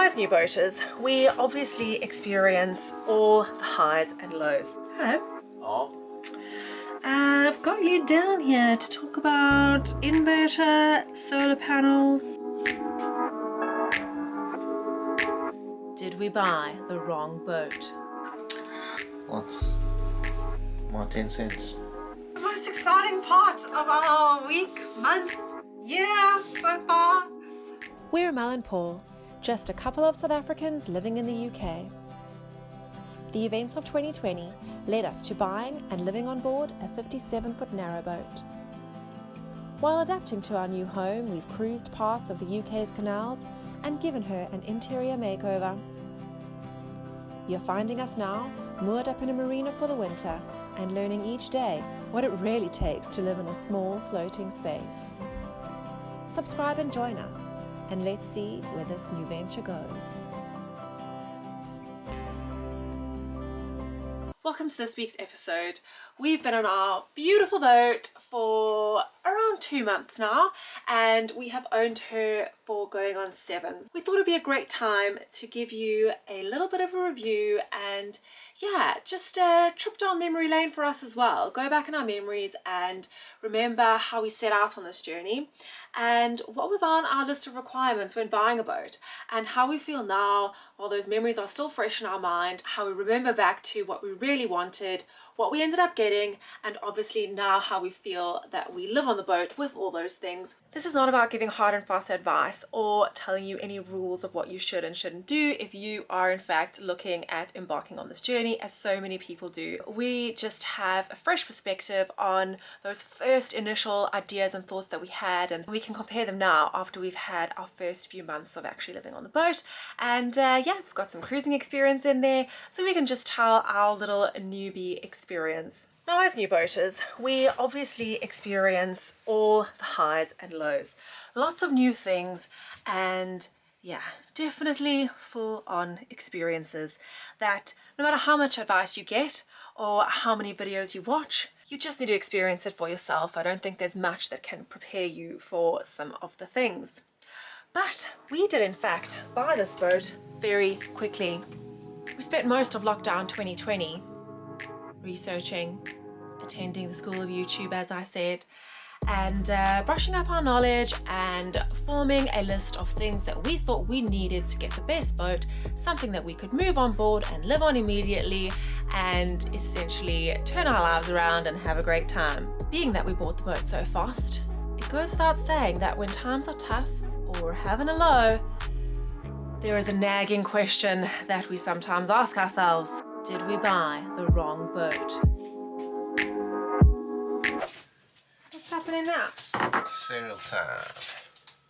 As new boaters, we obviously experience all the highs and lows. Hello. Oh. I've got you down here to talk about inverter, solar panels. Did we buy the wrong boat? What's my 10 cents? The most exciting part of our week, month, year so far. We're Mel and Paul, just a couple of South Africans living in the UK. The events of 2020 led us to buying and living on board a 57-foot narrowboat. While adapting to our new home, we've cruised parts of the UK's canals and given her an interior makeover. You're finding us now moored up in a marina for the winter and learning each day what it really takes to live in a small floating space. Subscribe and join us, and let's see where this new venture goes. Welcome to this week's episode. We've been on our beautiful boat for around 2 months now, and we have owned her for going on 7. We thought it'd be a great time to give you a little bit of a review and just a trip down memory lane for us as well. Go back in our memories and remember how we set out on this journey and what was on our list of requirements when buying a boat, and how we feel now while those memories are still fresh in our mind, how we remember back to what we really wanted, what we ended up getting, and obviously now how we feel that we live on the boat with all those things. This is not about giving hard and fast advice or telling you any rules of what you should and shouldn't do if you are in fact looking at embarking on this journey, as so many people do. We just have a fresh perspective on those first initial ideas and thoughts that we had, and we can compare them now after we've had our first few months of actually living on the boat. And we've got some cruising experience in there, so we can just tell our little newbie experience. Now, as new boaters, we obviously experience all the highs and lows. Lots of new things and definitely full-on experiences that no matter how much advice you get or how many videos you watch, you just need to experience it for yourself. I don't think there's much that can prepare you for some of the things. But we did in fact buy this boat very quickly. We spent most of lockdown 2020 researching, attending the School of YouTube, as I said, and brushing up our knowledge and forming a list of things that we thought we needed to get the best boat, something that we could move on board and live on immediately and essentially turn our lives around and have a great time. Being that we bought the boat so fast, it goes without saying that when times are tough or we're having a low, there is a nagging question that we sometimes ask ourselves: did we buy the wrong boat? What's happening now? Cereal time.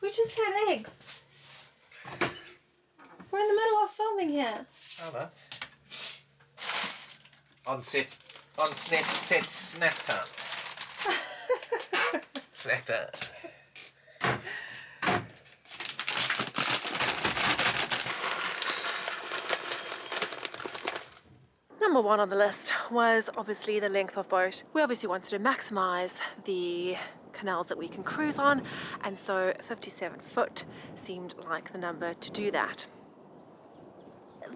We just had eggs. We're in the middle of filming here. Hello. Set snack time. Snack time. Number one on the list was obviously the length of boat. We obviously wanted to maximize the canals that we can cruise on, and so 57 foot seemed like the number to do that.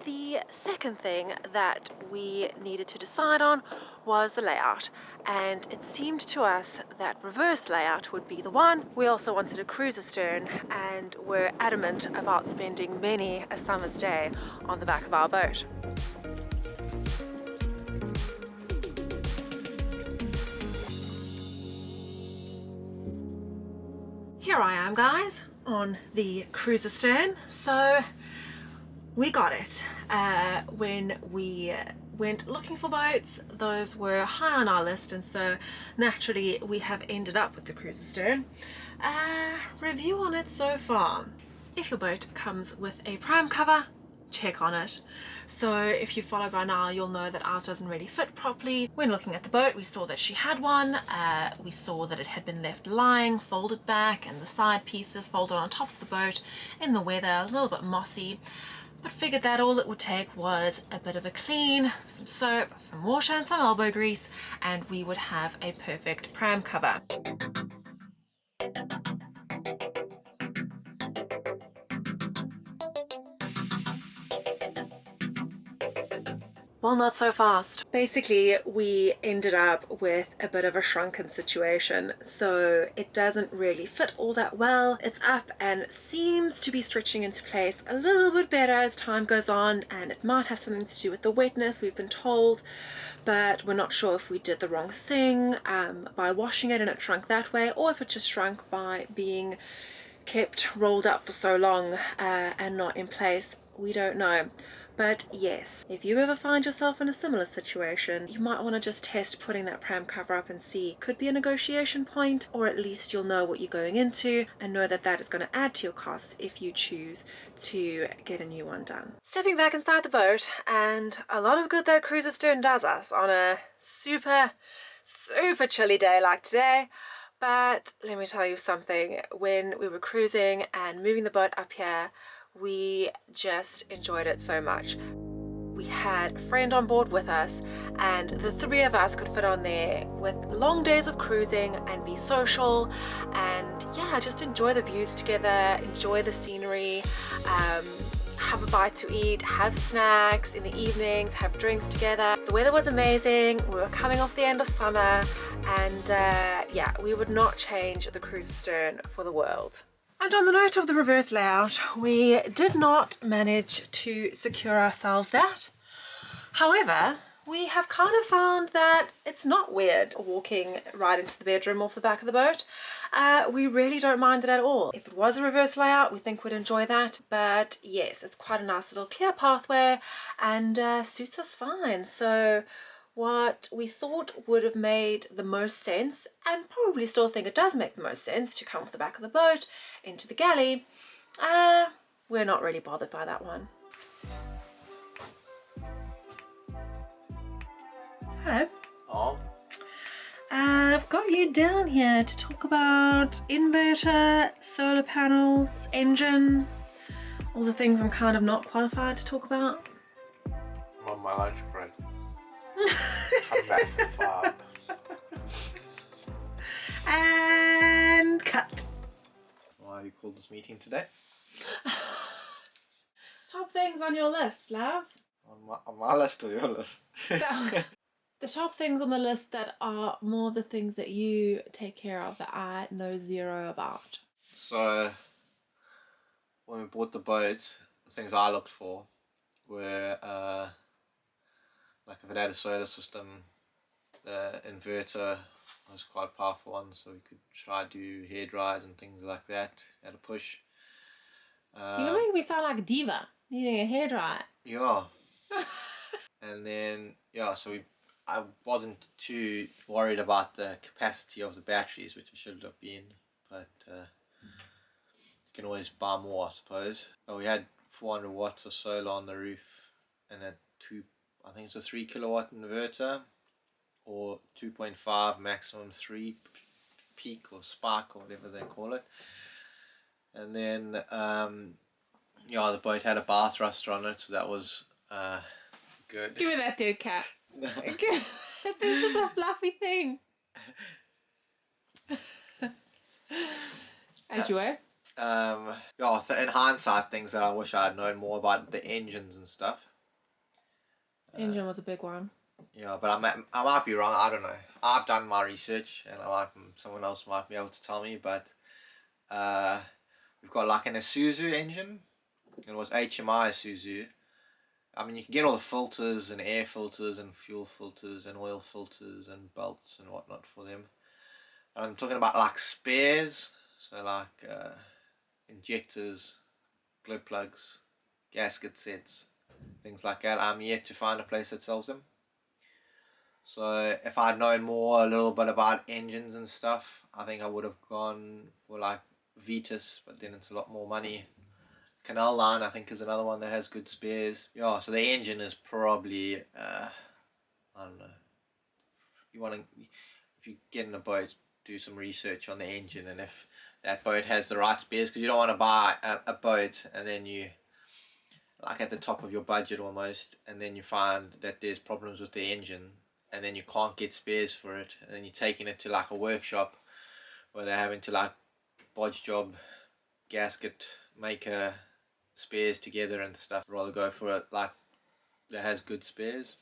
The second thing that we needed to decide on was the layout, and it seemed to us that reverse layout would be the one. We also wanted a cruiser stern and were adamant about spending many a summer's day on the back of our boat. Here I am, guys, on the cruiser stern. So we got it. When we went looking for boats, those were high on our list, and so naturally we have ended up with the cruiser stern. Review on it so far. If your boat comes with a prime cover, check on it. So if you follow by now, you'll know that ours doesn't really fit properly. When looking at the boat, we saw that she had one. We saw that it had been left lying, folded back, and the side pieces folded on top of the boat in the weather, a little bit mossy. But figured that all it would take was a bit of a clean, some soap, some water, and some elbow grease, and we would have a perfect pram cover. Well, not so fast. Basically, we ended up with a bit of a shrunken situation, so it doesn't really fit all that well. It's up and seems to be stretching into place a little bit better as time goes on, and it might have something to do with the wetness, we've been told, but we're not sure if we did the wrong thing by washing it and it shrunk that way, or if it just shrunk by being kept rolled up for so long and not in place. We don't know. But yes, if you ever find yourself in a similar situation, you might want to just test putting that pram cover up and see. Could be a negotiation point, or at least you'll know what you're going into and know that that is going to add to your costs if you choose to get a new one done. Stepping back inside the boat, and a lot of good that cruiser stern does us on a super chilly day like today. But let me tell you something, when we were cruising and moving the boat up here, we just enjoyed it so much. We had a friend on board with us, and the three of us could fit on there with long days of cruising and be social and yeah, just enjoy the views together, enjoy the scenery, have a bite to eat, have snacks in the evenings, have drinks together. The weather was amazing, we were coming off the end of summer, and yeah, we would not change the cruiser stern for the world. And on the note of the reverse layout, we did not manage to secure ourselves that. However, we have kind of found that it's not weird walking right into the bedroom off the back of the boat. We really don't mind it at all. If it was a reverse layout, we think we'd enjoy that. But yes, it's quite a nice little clear pathway and suits us fine. So what we thought would have made the most sense, and probably still think it does make the most sense, to come off the back of the boat into the galley, we're not really bothered by that one. Hello. Oh. I've got you down here to talk about inverter, solar panels, engine, all the things I'm kind of not qualified to talk about. I'm on my lunch break. Come back from 5. And cut. Why have you called this meeting today? Top things on your list, love. On my list or your list? The top things on the list that are more of the things that you take care of that I know zero about. So, when we bought the boat, the things I looked for were like if it had a solar system, the inverter was quite a powerful one, so we could try to do hair dryers and things like that at a push. You're making me sound like a diva needing a hairdryer. Yeah. And then yeah, so I wasn't too worried about the capacity of the batteries, which I should have been, but you can always buy more, I suppose. But we had 400 watts of solar on the roof, and I think it's a 3 kilowatt inverter, or 2.5 maximum 3 peak or spark or whatever they call it. And then yeah, the boat had a bar thruster on it, so that was good. Give me that dude, cat. This is a fluffy thing. As you were. Yeah, in hindsight, things that I wish I had known more about, the engines and stuff. Engine was a big one. Yeah, but I might be wrong. I don't know. I've done my research, and someone else might be able to tell me. But we've got like an Isuzu engine. It was HMI Isuzu. I mean, you can get all the filters and air filters and fuel filters and oil filters and belts and whatnot for them. And I'm talking about like spares, so like injectors, glow plugs, gasket sets, things like that. I'm yet to find a place that sells them. So if I'd known a little bit about engines and stuff, I think I would have gone for like Vitus, but then it's a lot more money. Canal Line, I think, is another one that has good spares. Yeah, so the engine is probably, I don't know. If you get in a boat, do some research on the engine, and if that boat has the right spares, because you don't want to buy a boat and then you, like at the top of your budget almost, and then you find that there's problems with the engine, and then you can't get spares for it, and then you're taking it to like a workshop where they're having to like bodge job, gasket maker, spares together and stuff. I'd rather go for it like that has good spares.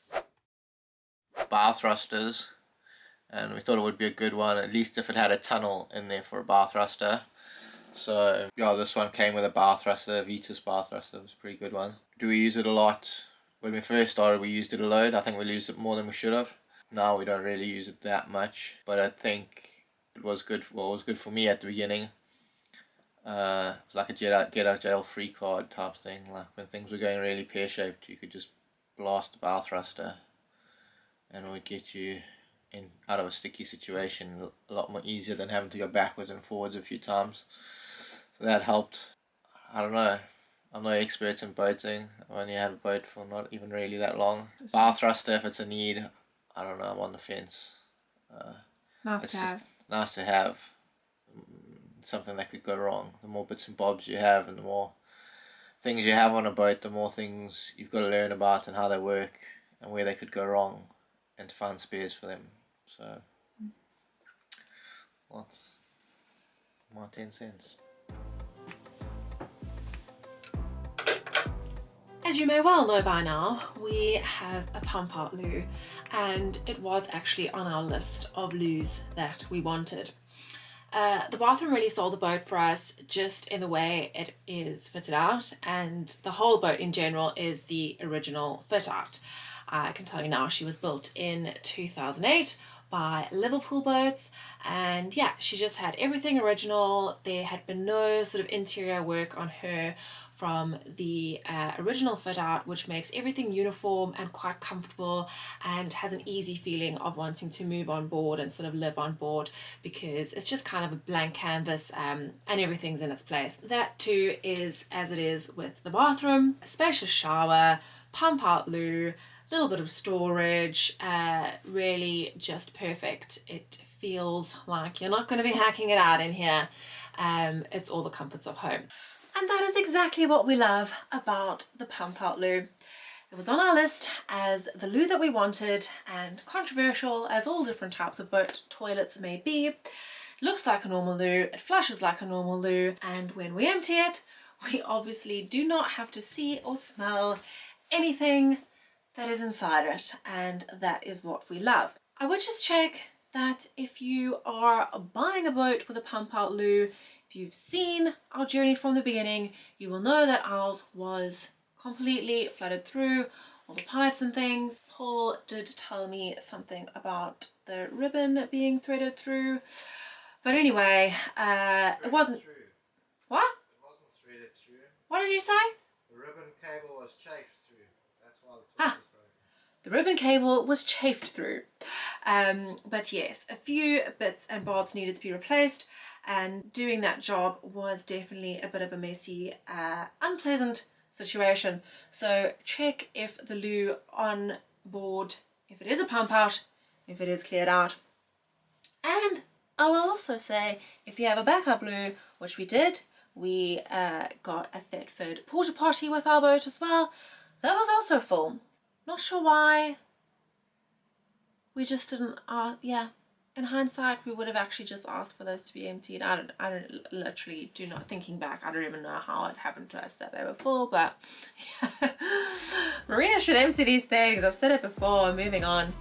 Bow thrusters, and we thought it would be a good one, at least if it had a tunnel in there for a bow thruster. So yeah, this one came with a bow thruster, Vitas bow thruster. It was a pretty good one. Do we use it a lot? When we first started, we used it a load. I think we used it more than we should have. Now we don't really use it that much, but I think it was good. Well, it was good for me at the beginning. It was like a get out jail free card type thing. Like when things were going really pear shaped, you could just blast the bow thruster, and it would get you in out of a sticky situation a lot more easier than having to go backwards and forwards a few times. So that helped. I don't know. I'm no expert in boating. I've only had a boat for not even really that long. Bow thruster, if it's a need, I don't know. I'm on the fence. Nice to have. Nice to have. Something that could go wrong. The more bits and bobs you have, and the more things you have on a boat, the more things you've got to learn about and how they work and where they could go wrong, and to find spares for them. So, what's my 10 cents? As you may well know by now, we have a pump out loo, and it was actually on our list of loos that we wanted. The bathroom really sold the boat for us just in the way it is fitted out, and the whole boat in general is the original fit out. I can tell you now, she was built in 2008 by Liverpool Boats, and yeah, she just had everything original. There had been no sort of interior work on her from the original fit out, which makes everything uniform and quite comfortable, and has an easy feeling of wanting to move on board and sort of live on board, because it's just kind of a blank canvas, and everything's in its place. That too is as it is with the bathroom. A spacious shower, pump out loo, little bit of storage, really just perfect. It feels like you're not going to be hacking it out in here. It's all the comforts of home. And that is exactly what we love about the pump out loo. It was on our list as the loo that we wanted, and controversial as all different types of boat toilets may be. It looks like a normal loo, it flushes like a normal loo, and when we empty it, we obviously do not have to see or smell anything that is inside it, and that is what we love. I would just check that if you are buying a boat with a pump out loo, if you've seen our journey from the beginning, you will know that ours was completely flooded through, all the pipes and things. Paul did tell me something about the ribbon being threaded through, but anyway, it wasn't. What? It wasn't threaded through. What did you say? The ribbon cable was chafed through. That's why the twist was broken. The ribbon cable was chafed through. But yes, a few bits and bobs needed to be replaced, and doing that job was definitely a bit of a messy, unpleasant situation. So check if the loo on board, if it is a pump out, if it is cleared out. And I will also say, if you have a backup loo, which we did, we got a Thetford porta potty with our boat as well. That was also full. Not sure why. We just didn't, yeah. In hindsight, we would have actually just asked for those to be emptied. I don't literally do not, thinking back, I don't even know how it happened to us that they were full, but yeah. Marinas should empty these things. I've said it before. Moving on.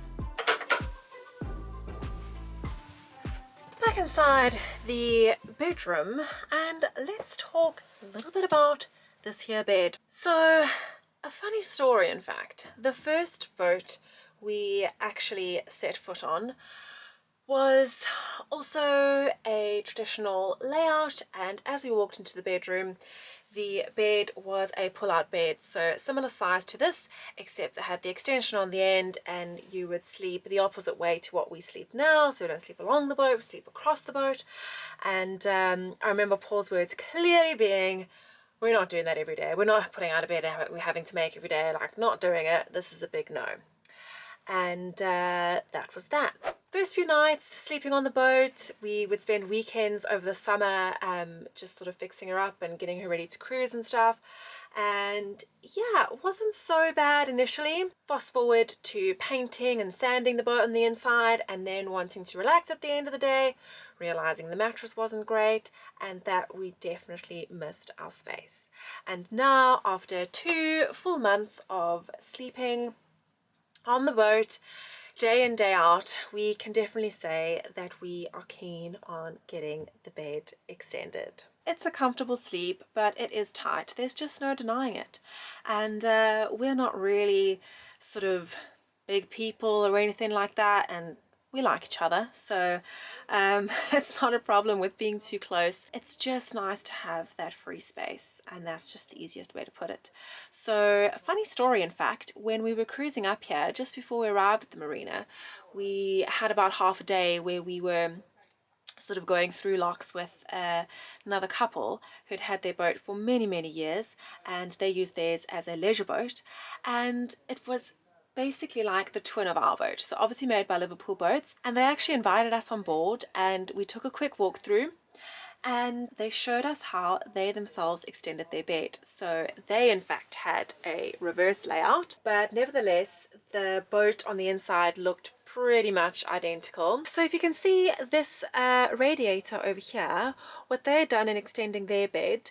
Back inside the bedroom, and let's talk a little bit about this here bed. So, a funny story, in fact. The first boat we actually set foot on was also a traditional layout, and as we walked into the bedroom, the bed was a pull-out bed, so similar size to this, except it had the extension on the end, and you would sleep the opposite way to what we sleep now. So we don't sleep along the boat, we sleep across the boat. And I remember Paul's words clearly being, we're not doing that every day. We're not putting out a bed we're having to make every day, like not doing it. This is a big no. And that was that. First few nights sleeping on the boat, we would spend weekends over the summer just sort of fixing her up and getting her ready to cruise and stuff. And yeah, it wasn't so bad initially. Fast forward to painting and sanding the boat on the inside, and then wanting to relax at the end of the day, realizing the mattress wasn't great, and that we definitely missed our space. And now, after 2 full months of sleeping on the boat day in day out, we can definitely say that we are keen on getting the bed extended. It's a comfortable sleep, but it is tight. There's just no denying it. And we're not really sort of big people or anything like that, and we like each other, so it's not a problem with being too close. It's just nice to have that free space, and that's just the easiest way to put it. So, a funny story, in fact, when we were cruising up here, just before we arrived at the marina, we had about half a day where we were sort of going through locks with another couple who'd had their boat for many years, and they used theirs as a leisure boat, and it was basically like the twin of our boat, so obviously made by Liverpool Boats, and they actually invited us on board, and we took a quick walk through, and they showed us how they themselves extended their bed. So they in fact had a reverse layout, but nevertheless the boat on the inside looked pretty much identical. So if you can see this radiator over here, what they had done in extending their bed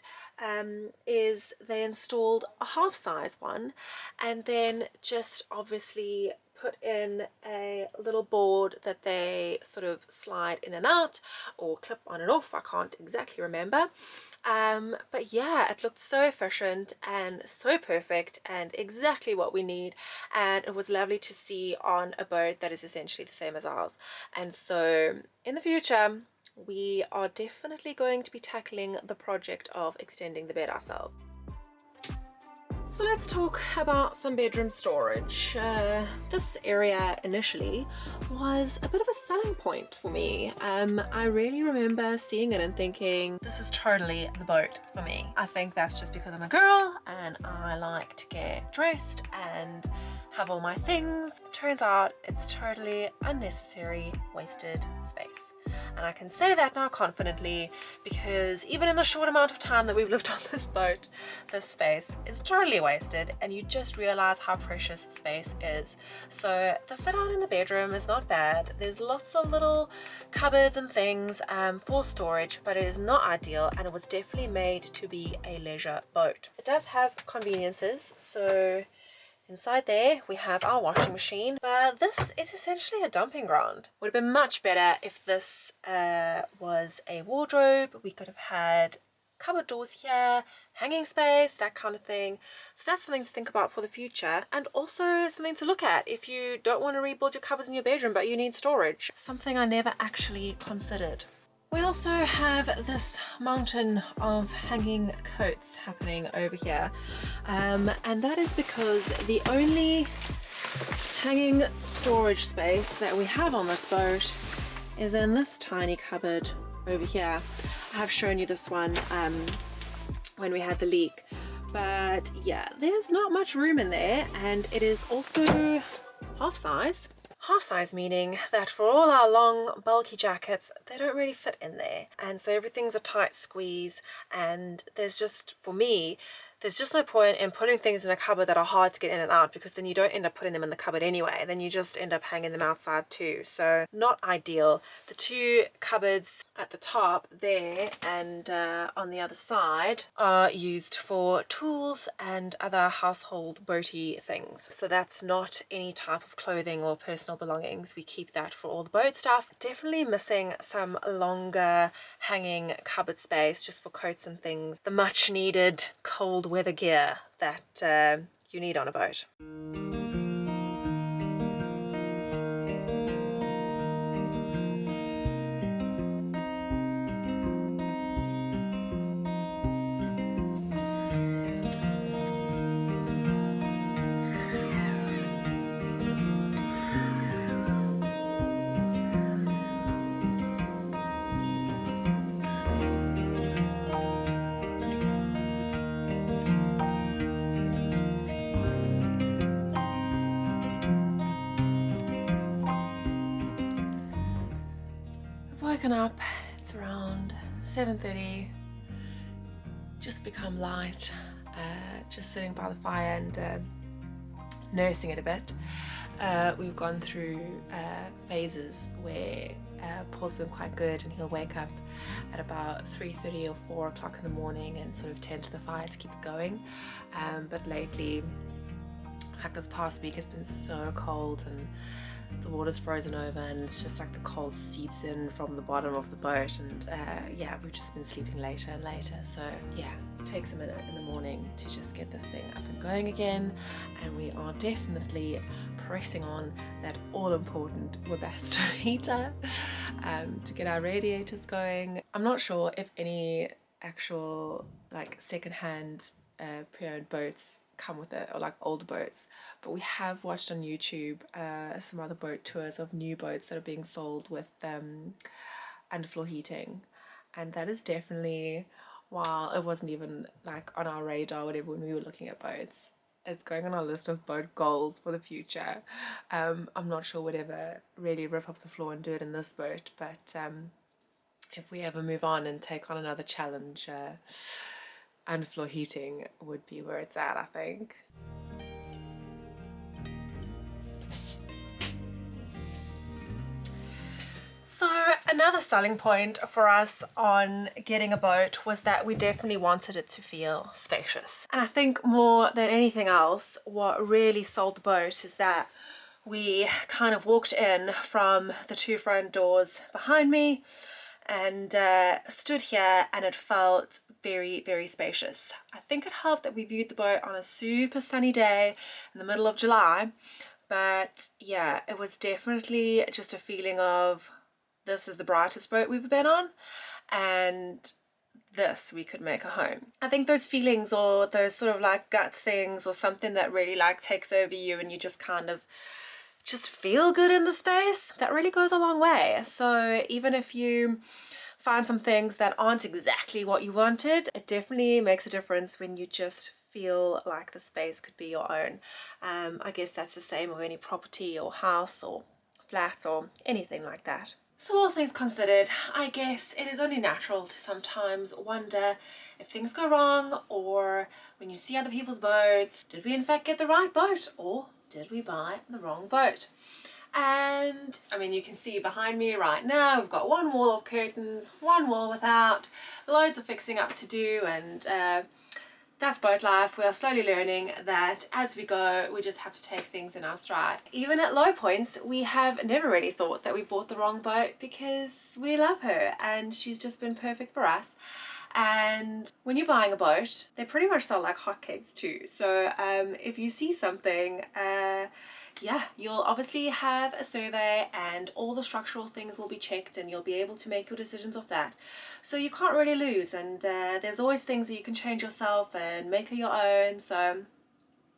is they installed a half size one, and then just obviously put in a little board that they sort of slide in and out or clip on and off. I can't exactly remember. But yeah, it looked so efficient and so perfect and exactly what we need, and it was lovely to see on a boat that is essentially the same as ours. And so in the future we are definitely going to be tackling the project of extending the bed ourselves. So let's talk about some bedroom storage. This area initially was a bit of a selling point for me. I really remember seeing it and thinking, this is totally the boat for me. I think that's just because I'm a girl and I like to get dressed and have all my things. Turns out it's totally unnecessary, wasted space. And I can say that now confidently because even in the short amount of time that we've lived on this boat, this space is totally wasted, and you just realize how precious space is. So the fit out in the bedroom is not bad. There's lots of little cupboards and things for storage, but it is not ideal, and it was definitely made to be a leisure boat. It does have conveniences, so inside there we have our washing machine, but this is essentially a dumping ground. Would have been much better if this was a wardrobe. We could have had cupboard doors here, hanging space, that kind of thing. So that's something to think about for the future, and also something to look at if you don't want to rebuild your cupboards in your bedroom but you need storage. Something I never actually considered. We also have this mountain of hanging coats happening over here, and that is because the only hanging storage space that we have on this boat is in this tiny cupboard over here. I have shown you this one when we had the leak, but yeah, there's not much room in there, and it is also half size. Half size meaning that for all our long bulky jackets, they don't really fit in there, and so everything's a tight squeeze, and there's just, for me, there's just no point in putting things in a cupboard that are hard to get in and out, because then you don't end up putting them in the cupboard anyway, then you just end up hanging them outside too. So not ideal. The two cupboards at the top there and on the other side are used for tools and other household boaty things. So that's not any type of clothing or personal belongings. We keep that for all the boat stuff. Definitely missing some longer hanging cupboard space just for coats and things. The much needed cold weather gear that you need on a boat. Woken up, it's around 7:30, just become light, just sitting by the fire and nursing it a bit. We've gone through phases where Paul's been quite good and he'll wake up at about 3:30 or 4 o'clock in the morning and sort of tend to the fire to keep it going. But lately, like this past week, has been so cold and the water's frozen over and it's just like the cold seeps in from the bottom of the boat, and yeah, we've just been sleeping later and later. So yeah, it takes a minute in the morning to just get this thing up and going again, and we are definitely pressing on that all-important Webasto heater to get our radiators going. I'm not sure if any actual like second-hand pre-owned boats come with it, or like older boats, but we have watched on YouTube some other boat tours of new boats that are being sold with underfloor heating, and that is definitely, while it wasn't even like on our radar or whatever when we were looking at boats, it's going on our list of boat goals for the future. I'm not sure we'd ever really rip up the floor and do it in this boat, but if we ever move on and take on another challenge, underfloor heating would be where it's at, I think. So another selling point for us on getting a boat was that we definitely wanted it to feel spacious. And I think more than anything else, what really sold the boat is that we kind of walked in from the two front doors behind me and stood here, and it felt very, very spacious. I think it helped that we viewed the boat on a super sunny day in the middle of July, but yeah, it was definitely just a feeling of, this is the brightest boat we've been on, and this we could make a home. I think those feelings, or those sort of like gut things, or something that really like takes over you and you just kind of just feel good in the space, that really goes a long way. So even if you find some things that aren't exactly what you wanted, it definitely makes a difference when you just feel like the space could be your own. I guess that's the same with any property or house or flat or anything like that. So all things considered, I guess it is only natural to sometimes wonder if things go wrong, or when you see other people's boats, did we in fact get the right boat, or did we buy the wrong boat? And I mean, you can see behind me right now, we've got one wall of curtains, one wall without, loads of fixing up to do, and that's boat life. We are slowly learning that as we go, we just have to take things in our stride. Even at low points, we have never really thought that we bought the wrong boat, because we love her and she's just been perfect for us. And when you're buying a boat, they pretty much sell like hotcakes too. So if you see something, yeah, you'll obviously have a survey and all the structural things will be checked, and you'll be able to make your decisions off that. So you can't really lose, and there's always things that you can change yourself and make it your own. So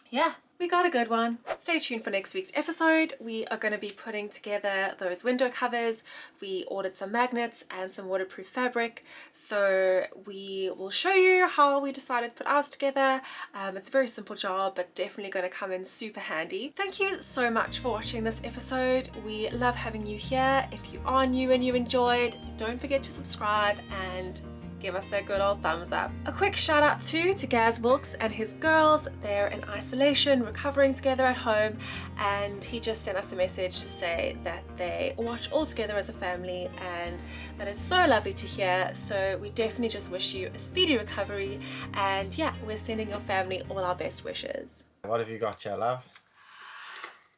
yeah, we got a good one. Stay tuned for next week's episode. We are going to be putting together those window covers. We ordered some magnets and some waterproof fabric, so we will show you how we decided to put ours together. It's a very simple job, but definitely going to come in super handy. Thank you so much for watching this episode. We love having you here. If you are new and you enjoyed, don't forget to subscribe and give us that good old thumbs up. A quick shout out to Gaz Wilkes and his girls. They're in isolation, recovering together at home, and he just sent us a message to say that they watch all together as a family, and that is so lovely to hear. So we definitely just wish you a speedy recovery, and yeah, we're sending your family all our best wishes. What have you got, your love?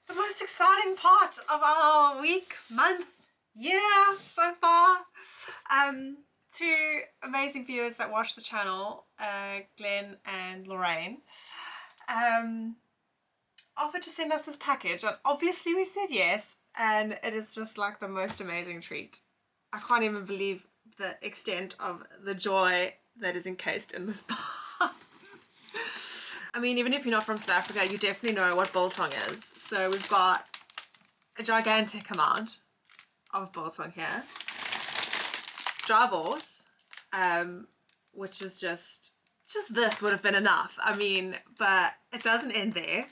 The most exciting part of our week, month, year so far. Two amazing viewers that watch the channel, Glenn and Lorraine, offered to send us this package, and obviously we said yes, and it is just like the most amazing treat. I can't even believe the extent of the joy that is encased in this box. I mean, even if you're not from South Africa, you definitely know what biltong is. So we've got a gigantic amount of biltong here. Drivers, which is just this would have been enough. I mean, but it doesn't end there.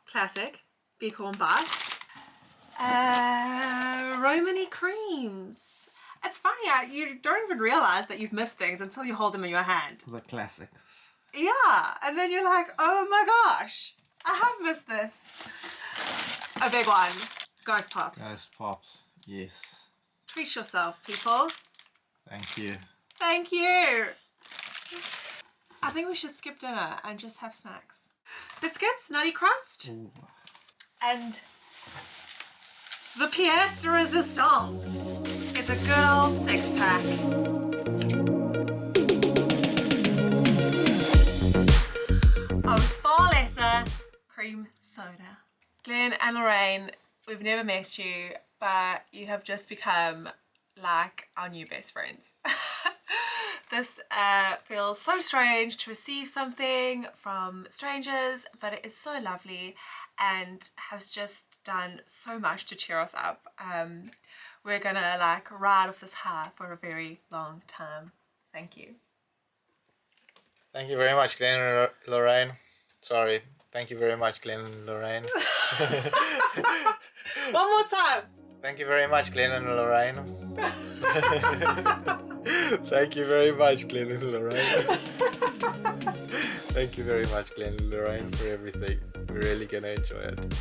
Classic Bicorn bites. Romany creams It's funny, you don't even realize that you've missed things until you hold them in your hand. The classics. Yeah, and then you're like, oh my gosh, I have missed this. A big one. Ghost Pops. Ghost Pops, yes. Treat yourself, people. Thank you. Thank you. I think we should skip dinner and just have snacks. Biscuits, nutty crust, Ooh. and the pièce de résistance is a good old 6-pack. Of Spa cream soda. Glenn and Lorraine, we've never met you, but you have just become like our new best friends. This feels so strange to receive something from strangers, but it is so lovely and has just done so much to cheer us up. We're gonna like ride off this high for a very long time. Thank you. Thank you very much, Glenn and Lorraine. Sorry. Thank you very much, Glenn and Lorraine. One more time. Thank you very much, Glenn and Lorraine. Thank you very much, Glenn and Lorraine. Thank you very much, Glenn and Lorraine, for everything. We're really gonna enjoy it.